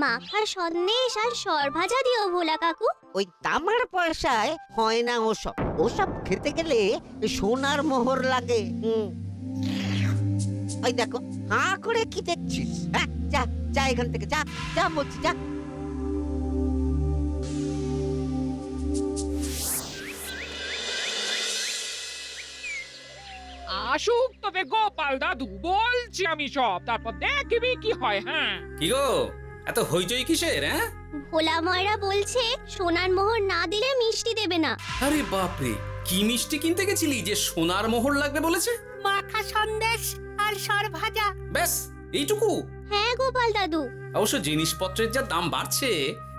মাখা সন্দেশ আর সরভাজা দিও ভোলা কাকু। ওই তামার পয়সায় হয় না ওসব। ওসব খেতে গেলে সোনার মোহর লাগে। ওই দেখো, হাঁ করে কি দেখছিস? হ্যাঁ, যা যা এখান থেকে, যা যা বলছি, যা। আসুক তবে গোপাল দাদু, বলছি আমি সব, তারপর দেখবি কি হয়। হ্যাঁ, কি গো, এত হইচই কিসের? হ্যাঁ, ভোলা ময়রা বলছে সোনার মোহর না দিলে মিষ্টি দেবে না। আরে বাপরে, কি মিষ্টি কিনতে গেছিলি যে সোনার মোহর লাগবে বলেছে? মাখা সন্দেশ আর সরভাজা। ব্যাস এইটুকু? হ্যাঁ গোপাল দাদু। অবশ্য জিনিসপত্রের যা দাম বাড়ছে,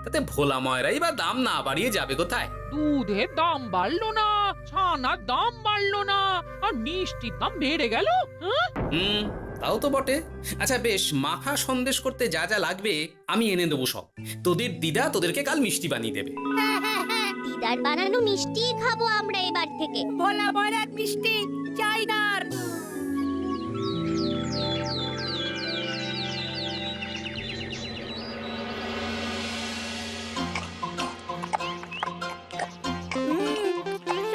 তাতে ভোলা ময়রাই বা দাম না বাড়িয়ে যাবে কোথায়? দুধের দাম বাড়লো না, ছানার দাম বাড়লো না, আর মিষ্টির দাম বেড়ে গেল। হ্যাঁ, তাও তো বটে। আচ্ছা বেশ, মাখা সন্দেশ করতে যা যা লাগবে আমি এনে দেবো সব। তোদের দিদা তোদেরকে কাল মিষ্টি বানিয়ে দেবে। দিদার বানানো মিষ্টি খাবো আমরা এবার থেকে। ভোলা ময়রার মিষ্টি চাই না আর।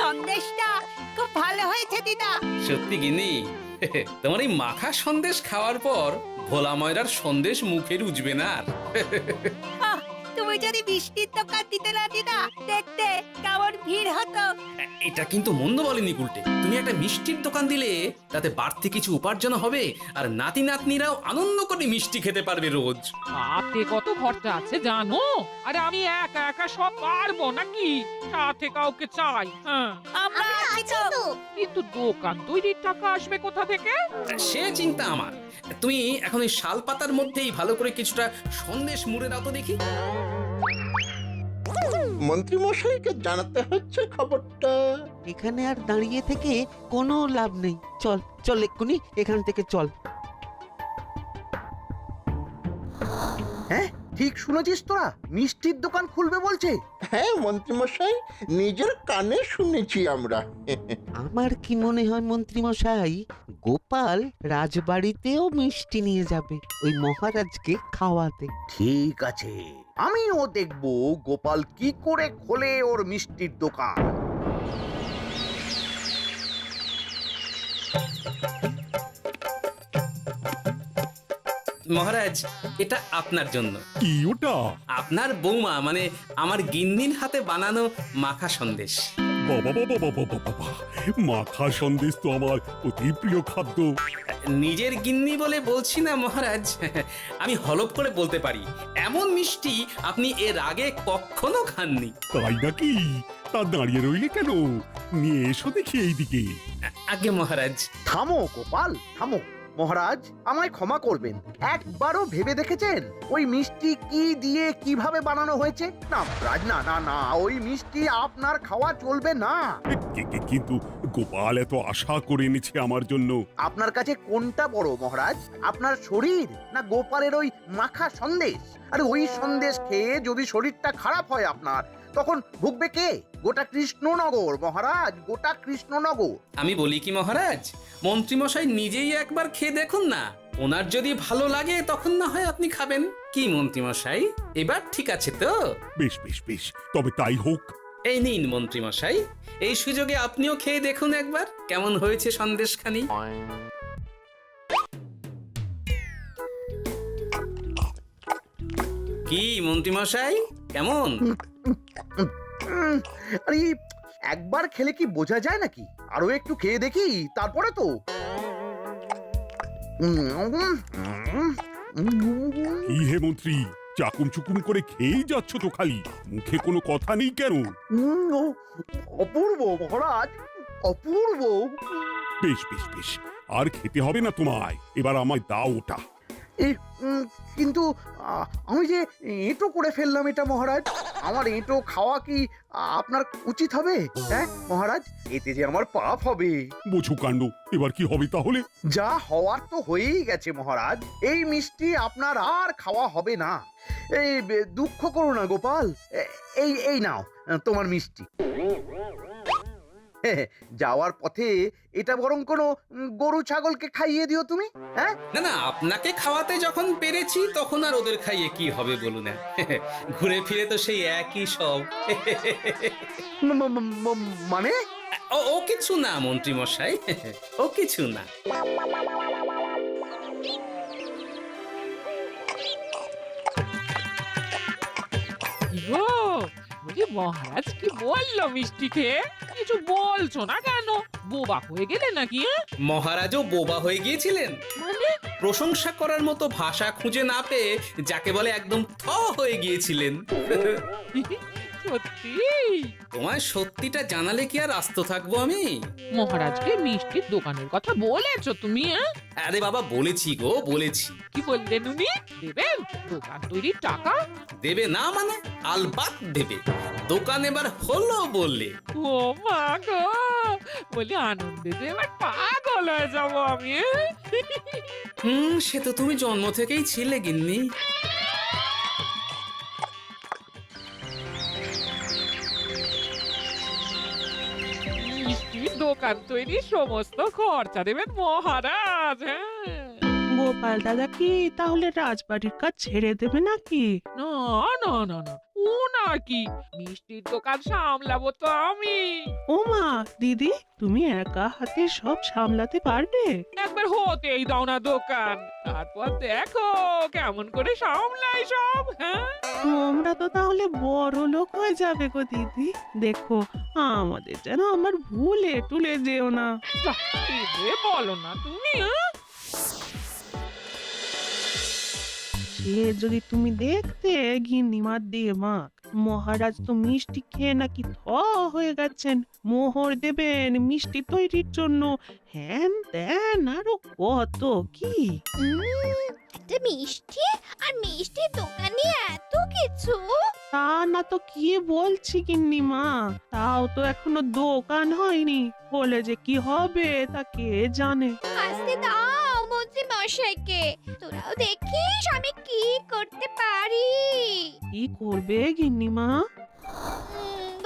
সন্দেশটা খুব ভালো হয়েছে দিদা। সত্যি গিনি, তোমার এই মাখা সন্দেশ খাওয়ার পর ভোলা ময়রার সন্দেশ মুখে রুজবে না আর। আহ, তুমি যদি মিষ্টির দোকান দিতে না দিদা, দেখতে কেমন ভিড় হতো। এটা কিন্তু মন্দ বলেনি গুলটে। তুমি একটা মিষ্টির দোকান দিলে তাতে বাড়তি কিছু উপার্জন হবে, আর নাতি নাতনিরাও আনন্দ করে মিষ্টি খেতে পারবে রোজ। তাতে কত খরচা আছে জানো? আরে আমি একা একা সব পারবো নাকি? সাথে কাউকে চাই। হ্যাঁ, আমরা আছি আছি তো। তো। কিন্তু দোকান তৈরির টাকা আসবে কোথা থেকে? সে চিন্তা আমার। তুমি এখন ওই শাল পাতার মধ্যেই ভালো করে কিছুটা সন্দেশ মুড়ে দাও তো দেখি। মন্ত্রী মশাইকে জানাতে হচ্ছে খবরটা। এখানে আর দাঁড়িয়ে থেকে কোনো লাভ নেই। চল চল, এক্ষুনি এখান থেকে চল। হ্যাঁ, ঠিক শুনেছিস তোরা, মিষ্টির দোকান খুলবে বলছে। হ্যাঁ মন্ত্রী মশাই, নিজের কানে শুনেছি আমরা। আমার কি মনে হয় মন্ত্রী মশাই, গোপাল রাজবাড়িতেও মিষ্টি নিয়ে যাবে ওই মহারাজকে খাওয়াতে। ঠিক আছে, আমিও দেখবো গোপাল কি করে খোলে ওর মিষ্টির দোকান। মহারাজ, এটা আপনার জন্য। কি ওটা? আপনার বৌমা মানে আমার গিন্নির হাতে বানানো মাখা সন্দেশ। বাবা বাবা বাবা বাবা, মাখা সন্দেশ তো আমার অতি প্রিয় খাদ্য। নিজের গিন্নি বলে বলছি না মহারাজ, আমি হলপ করে বলতে পারি এমন মিষ্টি আপনি এর আগে কখনো খাননি। তাই নাকি? তা দাঁড়িয়ে রইলে কেন? নিয়ে এসো দেখি এইদিকে। আগে মহারাজ। থামো গোপাল, থামো। মহারাজ, আমায় ক্ষমা করবেন, একবারও ভেবে দেখেছেন ওই মিষ্টি কি দিয়ে কিভাবে বানানো হয়েছে? না রাজ, না না না, ওই মিষ্টি আপনার খাওয়া চলবে না। কিন্তু গোপাল এত আশা করে এনেছে আমার জন্য। আপনার কাছে কোনটা বড় মহারাজ, আপনার শরীর না গোপালের ওই মাখা সন্দেশ? আরে ওই সন্দেশ খেয়ে যদি শরীরটা খারাপ হয় আপনার, তখন ভুগবে কে? গোটা কৃষ্ণনগর মহারাজ, গোটা কৃষ্ণনগর। আমি বলি কি মহারাজ, মন্ত্রীমশাই নিজেই একবার খেয়ে দেখুন না। ওনার যদি ভালো লাগে তখন না হয় আপনি খাবেন। কি মন্ত্রীমশাই, এবার ঠিক আছে তো? বেশ বেশ বেশ, তবে তাই হোক। এই নিন মন্ত্রীমশাই, এই সুযোগে আপনিও খেয়ে দেখুন একবার কেমন হয়েছে সন্দেশখানি। কি মন্ত্রীমশাই, কেমন? আরে একবার খেলে কি বোঝা যায় নাকি? আরো একটু খেয়ে দেখি তারপরে তো। কি হে মন্ত্রী, চাকুম চুকুম করে খেয়েই যাচ্ছ তো খালি, মুখে কোনো কথা নেই কেন? অপূর্ব মহারাজ, অপূর্ব। বেশ বেশ বেশ, আর খেতে হবে না তোমায়, এবার আমায় দাও ওটা। কিন্তু আমি যে এঁটো করে ফেললাম এটা মহারাজ, আমার এঁটো খাওয়া কি আপনার উচিত হবে? হ্যাঁ মহারাজ, এতে যে আমার পাপ হবে। বোঝো কাণ্ড, এবার কি হবে তাহলে? যা হওয়ার তো হয়েই গেছে মহারাজ, এই মিষ্টি আপনার আর খাওয়া হবে না। এই দুঃখ করো না গোপাল, এই এই নাও তোমার মিষ্টি। যাওয়ার পথে এটা বরং কোনো গরু ছাগলকে খাইয়ে দিও তুমি। হ্যাঁ, না না, আপনাকে খাওয়াতে যখন পেরেছি তখন আর ওদের খাইয়ে কি হবে বলুন না। ঘুরে ফিরে তো সেই একই সব। মানে ও কিছু না মন্ত্রী মশাই, ও কিছু না। গো, বলি মহারাজ কি বললো মিষ্টি খেয়ে? কিছু বলছো না কেন? বোবা হয়ে গেলে নাকি? মহারাজও বোবা হয়ে গিয়েছিলেন? মানে প্রশংসা করার মতো ভাষা খুঁজে না পেয়ে যাকে বলে একদম থ হয়ে গিয়েছিলেন। সত্যি? তোমায় সত্যিটা জানালে কি আর আস্ত থাকবো আমি? মহারাজকে মিষ্টির দোকানের কথা বলেছো তুমি? আরে বাবা, বলেছি গো, বলেছি। কি বললেন উনি? দেবেন দোকান তৈরির টাকা? দেবে না মানে? আলবাত দেবে। দোকান এবার হলো বললে। ও মা গো, বলি আনন্দে যে এবার পাগল হয়ে যাবো আমি। সে তো তুমি জন্ম থেকেই ছিলে গিন্নি। মিষ্টির দোকান তৈরির সমস্ত খরচা দেবেন মহারাজ। হ্যাঁ, গোপাল দাদা কি তাহলে রাজবাড়ির কাজ ছেড়ে দেবে নাকি? না না না না, ও নাকি, মিষ্টির দোকান সামলাবো তো আমি। ওমা দিদি, তুমি একা হাতে সব সামলাতে পারবে? একবার হতেই দাও না দোকান, তারপর দেখো কেমন করে সামলাই সব। হ্যাঁ, তোমরা তো তাহলে বড় লোক হয়ে যাবে গো দিদি। দেখো আমাদের যেন আমার ভুলে টুলে যেও না। যা, কি যে বলো না তুমি। সে যদি তুমি দেখতে গিন্নিমার দিয়ে মাক, মহারাজ তো মিষ্টি খেয়ে নাকি থ হয়ে গেছেন। মোহর দেবেন মিষ্টি তৈরির জন্য, হ্যান ত্যান আরো কত কি। একটা মিষ্টি আর মিষ্টির দোকানে এত কিছু। তা না তো কি বলছি গিন্নিমা, তাও তো এখনো দোকান হয়নি, বলে যে কি হবে তা কে জানে। আসতে দাও মন্ত্রী মশাইকে, তোরাও দেখিস আমি কি করতে পারি। কি করবে গিন্নিমা?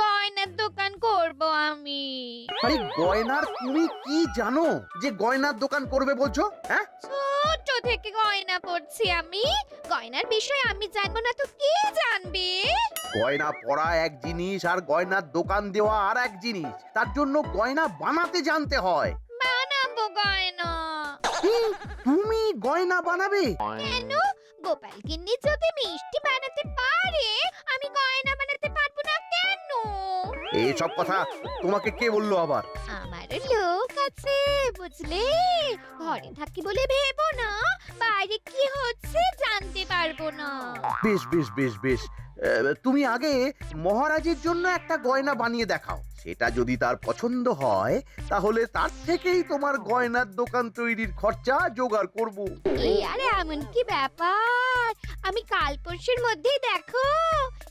গয়নার দোকান করব আমি। আরে গয়নার তুমি কি জানো যে গয়নার দোকান করবে বলছো? হ্যাঁ, ছোট থেকে গয়না পড়ছি আমি, গয়নার বিষয়ে আমি জানবো না তো কে জানবে? গয়না পরা এক জিনিস আর গয়নার দোকান দেওয়া আর এক জিনিস। তার জন্য গয়না বানাতে জানতে হয়। বানাবো গয়না। তুমি গয়না বানাবে? কেন? গোপাল গিন্নি যদি মিষ্টি বানাতে পারে, আমি গয়না বানাতে পারবো না কেন? এইসব কথা তোমাকে কে বললো আবার? আমার লোক আছে বুঝলে, ঘরে থাকি বলে ভেবো না বাইরে কি হচ্ছে জানতে পারবো না। বেশ বেশ বেশ বেশ, তুমি আগে মহারাজের জন্য একটা গয়না বানিয়ে দেখাও। সেটা যদি তার পছন্দ হয় তাহলে তার থেকেই তোমার গয়নার দোকান তৈরির খরচা জোগাড় করব। এই আরে এমন কি ব্যাপার, আমি কাল পরশুর মধ্যেই দেখো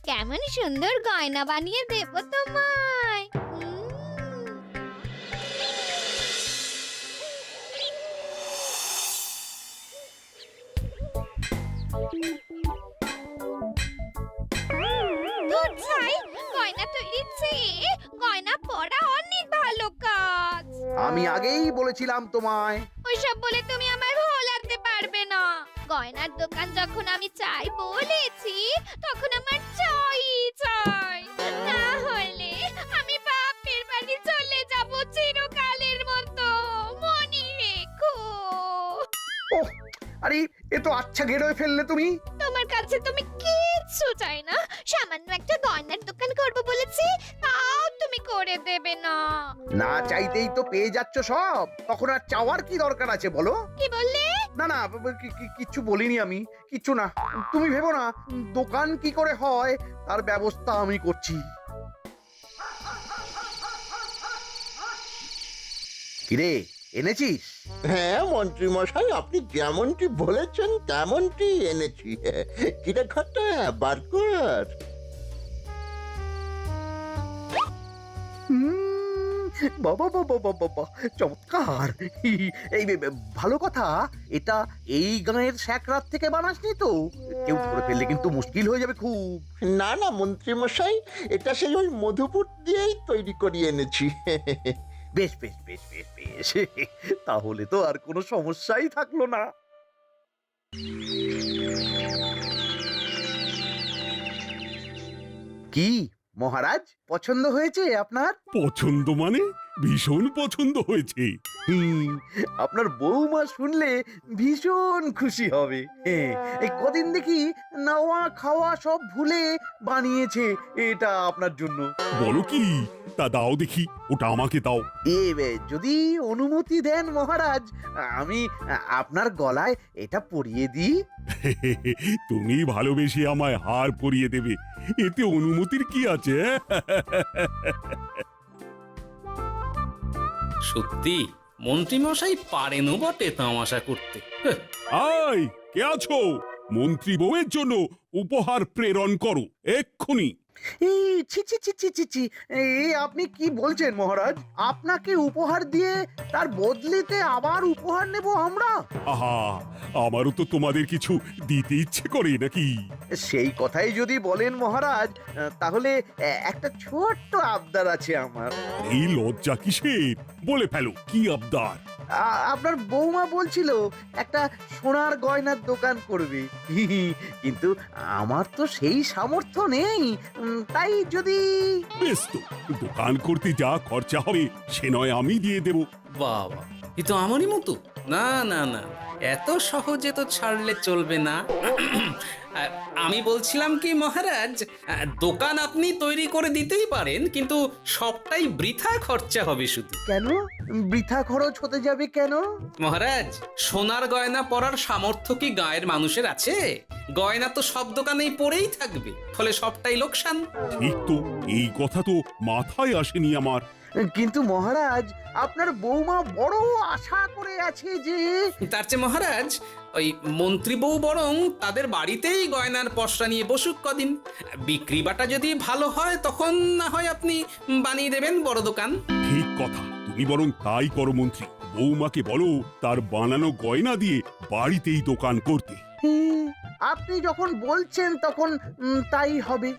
কেমন সুন্দর গয়না বানিয়ে দেবো তোমায়। ধুর ছাই, গয়না তৈরির চেয়ে গয়না পরা অনেক ভালো কাজ। আমি আগেই বলেছিলাম তোমায়। ওইসব বলে তুমি আমার ভোলাতে পারবে না। গয়নার দোকান যখন আমি চাই বলেছি, তখন আমার চাই চাই, না হলে আমি বাপের বাড়ি চলে যাব চিরকালের মতো, মনে রেখো। ওহ, আরে এ তো আচ্ছা গেড়ে ফেললে তুমি। তোমার কাছে তুমি কিচ্ছু চাই না, সামান্য একটা গয়নার দোকান করব বলেছি, তাও তুমি করে দেবে না। না চাইতেই তো পেয়ে যাচ্ছ সব, তখন আর চাওয়ার কি দরকার আছে বলো? কি বললে? না না, কিচ্ছু বলিনি আমি, কিচ্ছু না। তুমি ভেবো না, দোকান কি করে হয় তার ব্যবস্থা আমি করছি। কিরে, এনেছিস? হ্যাঁ মন্ত্রী মশাই, আপনি যেমনটি বলেছেন তেমনটি এনেছি। কিরে ঘটা, বার কর। বাবা বাবা বাবা বাবা, চমৎকার। এই ভালো কথা, এটা এই গাঁয়ের স্যাকরাত থেকে বানাসনি তো? কেউ ধরে ফেললে কিন্তু মুশকিল হয়ে যাবে খুব। না না মন্ত্রী মশাই, এটা সেই ওই মধুপুর দিয়েই তৈরি করিয়ে এনেছি। বেশ বেশ বেশ বেশ বেশ, তাহলে তো আর কোনো সমস্যাই থাকলো না। কি মহারাজ, পছন্দ হয়েছে আপনার? পছন্দ মানে ভীষণ পছন্দ হয়েছে। আপনার বৌমা শুনলে ভীষণ খুশি হবে। এই কদিন দেখি নাওয়া খাওয়া সব ভুলে বানিয়েছে এটা আপনার জন্য। বলো কি, তা দাও দেখি, ওটা আমাকে দাও। যদি অনুমতি দেন মহারাজ, আমি আপনার গলায় এটা পরিয়ে দিই। তুমি ভালোবেসে আমায় হার পরিয়ে দেবে, এতে অনুমতির কি আছে? সত্যি মন্ত্রীমশাই পারেনও বটে তামাশা করতে। আয়, কে আছো? মন্ত্রী বউয়ের জন্য উপহার প্রেরণ করো এক্ষুনি। এই ছি ছি ছি ছি ছি ছি, এই আপনি কি বলছেন মহারাজ? আপনাকে উপহার দিয়ে তার বদলেতে আবার উপহার নেব আমরা? আহা, আমারও তো তোমাদের কিছু দিতে ইচ্ছে করে নাকি? সেই কথাই যদি বলেন মহারাজ, তাহলে একটা ছোট্ট আবদার আছে আমার। এই লজ্জা কিসের? বলে ফেলো, কি আবদার? আপনার বৌমা বলছিল একটা সোনার গয়নার দোকান করবে, কিন্তু আমার তো সেই সামর্থ্য নেই। তাই যদি... বেশ তো, দোকান করতে যা খরচা হবে সে নয় আমি দিয়ে দেব। বাবা, এ তো আমারই মতো। না না না, এত সহজে তো ছাড়লে চলবে না। আমি বলছিলাম কি মহারাজ, দোকান আপনি তৈরি করে দিতেই পারেন, কিন্তু সবটাই বৃথা খরচা হবে শুধু। কেন বৃথা খরচ হতে যাবে কেন? মহারাজ, সোনার গয়না পরার সামর্থ্য কি গায়ের মানুষের আছে? গয়না তো সব দোকানেই পড়েই থাকবে, ফলে সবটাই লোকসান। ঠিক তো, এই কথা তো মাথায় আসেনি আমার। কিন্তু মহারাজ, আপনার বৌমা বড় আশা করে আছে যে... তার চেয়ে মহারাজ, ওই মন্ত্রী বউ বরং তাদের বাড়িতেই গয়নার পসরা নিয়ে বসুক কদিন। বিক্রি বাটা যদি ভালো হয় তখন না হয় আপনি বানিয়ে দেবেন বড় দোকান। ঠিক কথা, তুমি বরং তাই করো মন্ত্রী। বৌমাকে বলো তার বানানো গয়না দিয়ে বাড়িতেই দোকান করতে। আপনি যখন বলছেন তখন তাই হবে।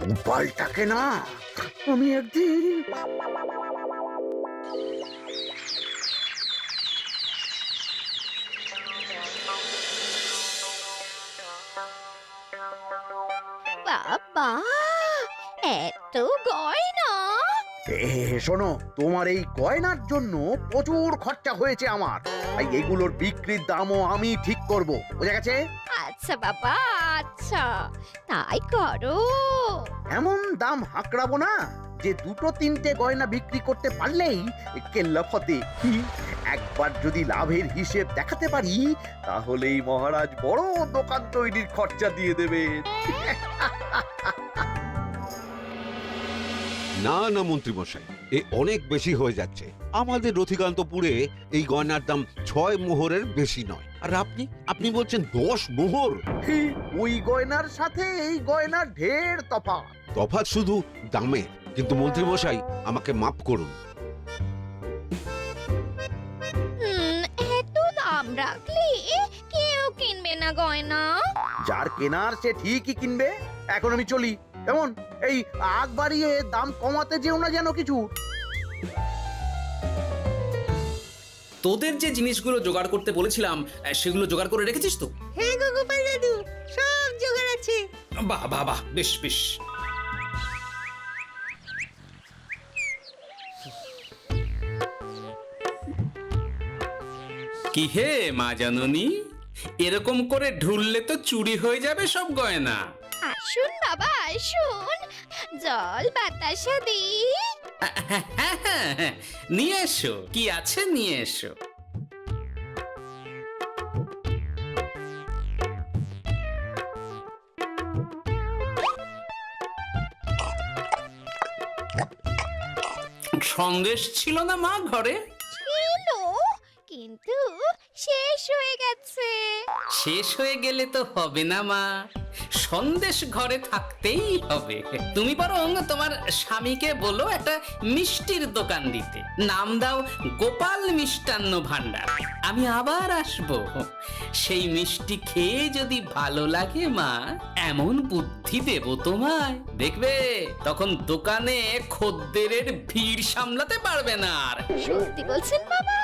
গোপালটাকে না আমি একদিন... বাবা, এত গয়না! শোনো, তোমার এই গয়নার জন্য প্রচুর খরচা হয়েছে আমার, তাই এগুলোর বিক্রির দামও আমি ঠিক করব, বোঝা গেছে? আচ্ছা বাবা, আচ্ছা, তাই করো। এমন দাম হাঁকড়াবো না যে দুটো তিনটে গয়না বিক্রি করতে পারলেই কেল্লা ফতে। একবার যদি লাভের হিসেব দেখাতে পারি, তাহলেই মহারাজ বড় দোকান তৈরির খরচা দিয়ে দেবেন। না না মন্ত্রী মশাই, এ অনেক বেশি হয়ে যাচ্ছে। আমাদের রথিকান্তপুরে এই গয়নার দাম 6 মোহরের বেশি নয়, আর আপনি আপনি বলছেন 10 মোহর। ওই গয়নার সাথে এই গয়নার ঢের তফাৎ। তফাৎ শুধু দামে, কিন্তু মন্ত্রী মশাই আমাকে মাফ করুন। এত দাম রাখলে কেউ কিনবে না গয়না। যার কেনার সে ঠিকই কিনবে। এখন আমি চলি, কেমন? এই আগ বাড়িয়ে দাম কমাতে যেও না যেন কিছু। তোদের যে জিনিসগুলো জোগাড় করতে বলেছিলাম সেগুলো জোগাড় করে রেখেছিস তো? হ্যাঁ গো গোপাল দাদু, সব জোগাড় আছে। বাহ বাহ বাহ, বেশ বেশ। কি হে মা জাননী, এরকম করে ঢুললে তো চুরি হয়ে যাবে সব গয়না। আসুন বাবা, আসুন, জল বাতাসা দিই। নিয়ে এসো, কি আছে নিয়ে এসো। সন্দেশ ছিল না মা ঘরে? ছিল, কিন্তু শেষ হয়ে গেছে। শেষ হয়ে গেলে তো হবে না মা, সন্দেশ ঘরে থাকতেই হবে। তুমি বরং তোমার স্বামীকে বলো একটা মিষ্টির দোকান দিতে, নাম দাও গোপাল মিষ্টান্ন ভান্ডার। আমি আবার আসবো, সেই মিষ্টি খেয়ে যদি ভালো লাগে মা, এমন বুদ্ধি দেব তোমায়, দেখবে তখন দোকানে খদ্দেরের ভিড় সামলাতে পারবে না আর। সত্যি বলছেন বাবা?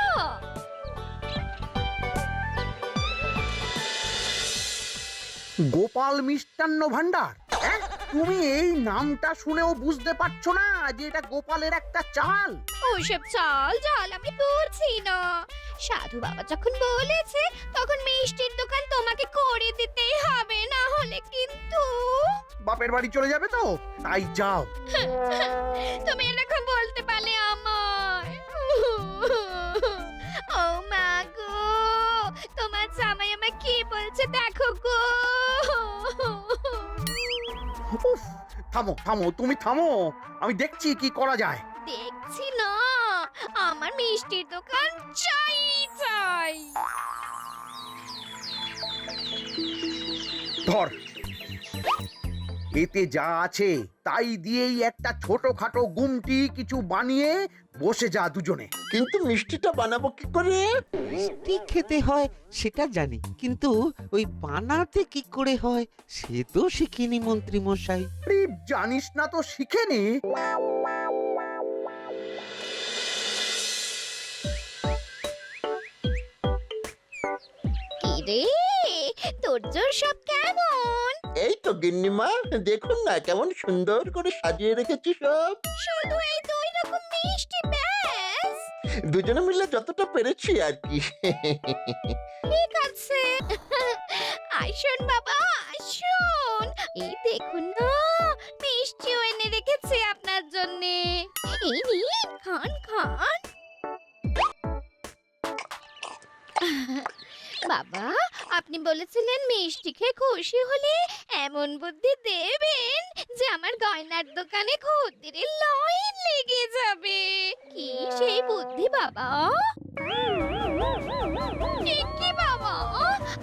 গোপাল মিষ্টান্ন ভান্ডার, হ্যাঁ? তুমি এই নামটা শুনেও বুঝতে পারছো না যে এটা গোপালের একটা চাল? ওইসব চাল জাল আমি বলছি না। সাধু বাবা যখন বলেছে তখন মিষ্টির দোকান তোমাকে করে দিতেই হবে, না হলে কিন্তু বাপের বাড়ি চলে যাবে তো, তাই যাও। তুমি এরকম বলতে পারলে আমার। ও মা গো, তোমার জামাই আমায় কি বলছে দেখো গো। উফ, থামো থামো, তুমি থামো, আমি দেখছি কি করা যায়। দেখছি না, আমার মিষ্টির দোকান চাই চাই। ধর, এতে যা আছে তাই দিয়েই একটা ছোটখাটো গুমটি কিছু বানিয়ে বসে যা দুজনে। কিন্তু মিষ্টিটা বানাবো কি করে? মিষ্টি খেতে হয় সেটা জানি, কিন্তু ওই বানাতে কি করে হয় সে তো শিখিনি মন্ত্রী মশাই। আরে, জানিস না তো শিখে নে। কি রে, তোর জোর সব কেমন? এই তো গিন্নিমা, দেখুন না কেমন সুন্দর করে সাজিয়ে রেখেছি সব। শুধু এই দুই রকম মিষ্টি ব্যাস? দুজনে মিলে যতটা পেরেছি আর কি। ঠিক আছে, আসুন বাবা আসুন, এই দেখুন না মিষ্টিও এনে রেখেছি আপনার জন্য। এই নিন, খান খান। বাবা, আপনি বলেছিলেন মিষ্টি খেয়ে খুশি হলে এমন বুদ্ধি দেবেন যে আমার গয়নার দোকানে খদ্দেরের লাইন লেগে যাবে। কি সেই বুদ্ধি বাবা? ঠিক কি বাবা,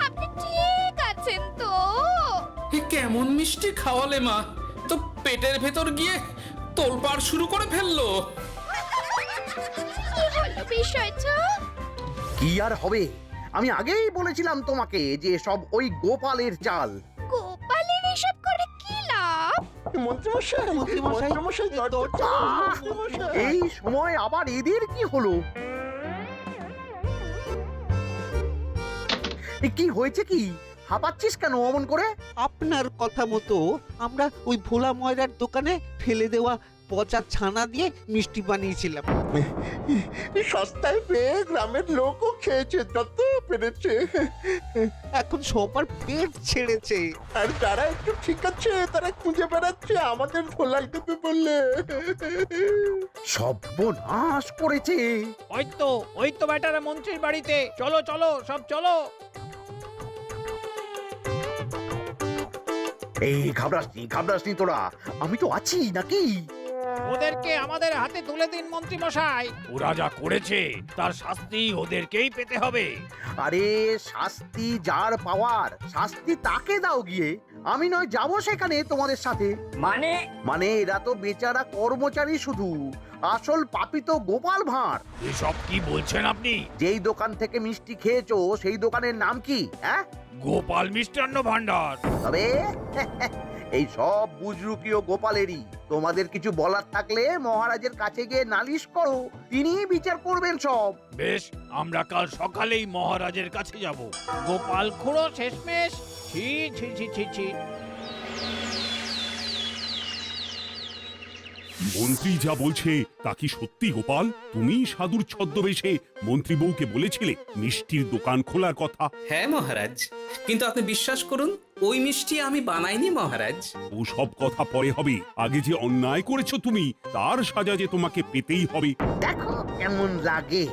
আপনি ঠিক আছেন তো? এ কেমন মিষ্টি খাওয়ালে মা, তো পেটের ভেতর গিয়ে তোলপাড় শুরু করে ফেললো। কি হলো বিষয়টা? কি আর হবে, আমি আগেই বলেছিলাম তোমাকে যে সব ওই গোপালের চাল। গোপালের এসব করে কি লাভ? মন্ত্রীমশাই, মন্ত্রীমশাই, মন্ত্রীমশাই, দরজা আহ! খুলুন, মন্ত্রীমশাই। এই সময় আবার এদের কি হলো? এ কি হয়েছে কি? হাঁপাচ্ছিস কেন অমন করে? আপনার কথা মতো আমরা ওই ভোলা ময়রার দোকানে ফেলে দেওয়া পচা ছানা দিয়ে মিষ্টি বানিয়েছিলাম। সস্তায় পেয়ে গ্রামের লোকও খেয়েছে যত পেরেছে। এখন সবার পেট ছেড়েছে। আর যারা একটু ঠিক আছে তারা খুঁজে বেড়াচ্ছে আমাদের ভোলাই দেবে বললে। সর্বনাশ করেছে। ওই তো বেটারা মন্ত্রীর বাড়িতে, চলো চলো সব চলো। এই ঘাবড়াসনি তোরা, আমি তো আছি নাকি? ওদেরকে আমাদের হাতে তুলে দিন মন্ত্রী মশাই। ওরা যা করেছে তার শাস্তি ওদেরকেই পেতে হবে। আরে শাস্তি যার পাওয়ার, শাস্তি তাকে দাও গিয়ে। আমি নয় যাব সেখানে তোমাদের সাথে। মানে এরা তো বেচারা কর্মচারী শুধু, আসল পাপী তো গোপাল ভাঁড়। এসব কি বলছেন আপনি? যেই দোকান থেকে মিষ্টি খেয়েছো সেই দোকানের নাম কি? হ্যাঁ, গোপাল মিষ্টান্ন ভান্ডার। তবে এই সব বুজরুকিও গোপালেরই। তোমাদের কিছু বলার থাকলে মহারাজের কাছে গিয়ে নালিশ করো, তিনিই বিচার করবেন সব। বেশ, আমরা কাল সকালেই মহারাজের কাছে যাব। গোপাল খুড়ো শেষমেশ, ছি ছি ছি ছি ছি। মন্ত্রী যা বলছে তা কি সত্যি গোপাল? তুমি সাধুর ছদ্মবেশে মন্ত্রী বউকে বলেছিলে মিষ্টির দোকান খোলার কথা? হ্যাঁ মহারাজ, কিন্তু আপনি বিশ্বাস করুন ওই মিষ্টি আমি বানাইনি মহারাজ। ও সব কথা পরে হবে, আগে যে অন্যায় করেছো তুমি তার সাজা যে তোমাকে পেতেই হবে। দেখো কেমন লাগে।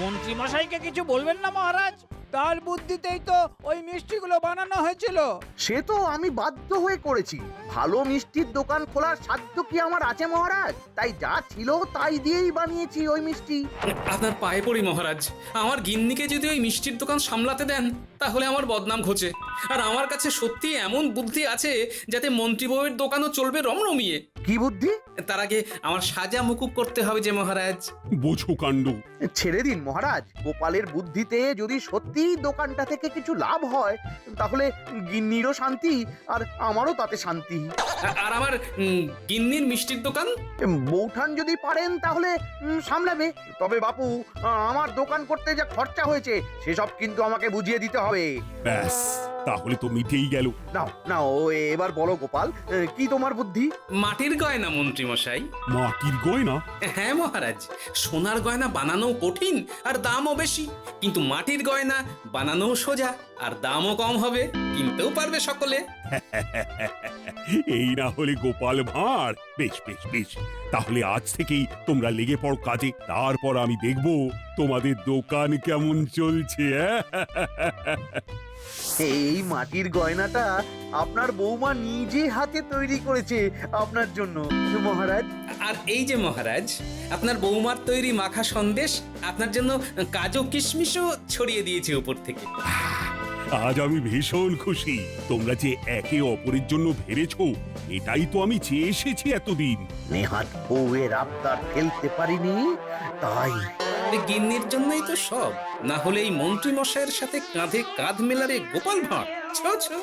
মন্ত্রী মশাইকে কিছু বলবেন না মহারাজ, তার বুদ্ধিতেই তো ওই মিষ্টিগুলো বানানো হয়েছিল। সে তো আমি বাধ্য হয়ে করেছি। ভালো মিষ্টির দোকান খোলার সাধ্য কি আমার আছে মহারাজ? তাই যা ছিল তাই দিয়েই বানিয়েছি ওই মিষ্টি। আপনার পায়ে পড়ি মহারাজ, আমার গিন্নিকে যদি ওই মিষ্টির দোকান সামলাতে দেন তাহলে আমার বদনাম ঘোচে। আর আমার কাছে সত্যি এমন বুদ্ধি আছে যাতে মন্ত্রী বউয়ের দোকানও চলবে রমরমিয়ে। কি বুদ্ধি? তার আগে আমার সাজা মুকুব করতে হবে যে মহারাজ। বোঝো কাণ্ড। ছেড়ে দিন মহারাজ, গোপালের বুদ্ধিতে যদি সত্যি দোকানটা থেকে কিছু লাভ হয় তাহলে গিন্নিরও শান্তি আর আমারও তাতে শান্তি। আর আমার গিন্নির মিষ্টির দোকান? বৌঠান যদি পারেন তাহলে সামলাবে। তবে বাপু, আমার দোকান করতে যা খরচা হয়েছে সেসব কিন্তু আমাকে বুঝিয়ে দিতে হবে। ব্যাস, তাহলে তো মিটেই গেল। নাও নাও, এবার বলো গোপাল, কি তোমার বুদ্ধি? মাটির গয়না মন্ত্রী মশাই। মাটির গয়না? হ্যাঁ মহারাজ, সোনার গয়না বানানো কঠিন আর দামও বেশি, কিন্তু মাটির গয়না বানানো সোজা আর দামও কম হবে, কিনতেও পারবে সকলে। এই না হলে গোপাল ভাঁড়। বেশ বেশ বেশ, তাহলে আজ থেকেই তোমরা লেগে পড়ো কাজে, তারপর আমি দেখব তোমাদের দোকান কেমন চলছে। এই মাটির গয়নাটা আপনার বৌমা নিজে হাতে তৈরি করেছে আপনার জন্য মহারাজ। আর এই যে মহারাজ, আপনার বৌমার তৈরি মাখা সন্দেশ আপনার জন্য কাজু কিশমিশও ছড়িয়ে দিয়েছে উপর থেকে। আজ আমি ভীষণ খুশি। তোমরা যে একে অপরের জন্য ভেবেছো, এটাই তো আমি চেয়ে এসেছি এতদিন। নেহাত বউয়ের আবদার ফেলতে পারিনি, তাই এই গিন্নির জন্যই তো সব, না হলে এই মন্ত্রী মশাইয়ের সাথে কাঁধে কাঁধ মেলাবে গোপাল ভাঁড়। ছো ছো।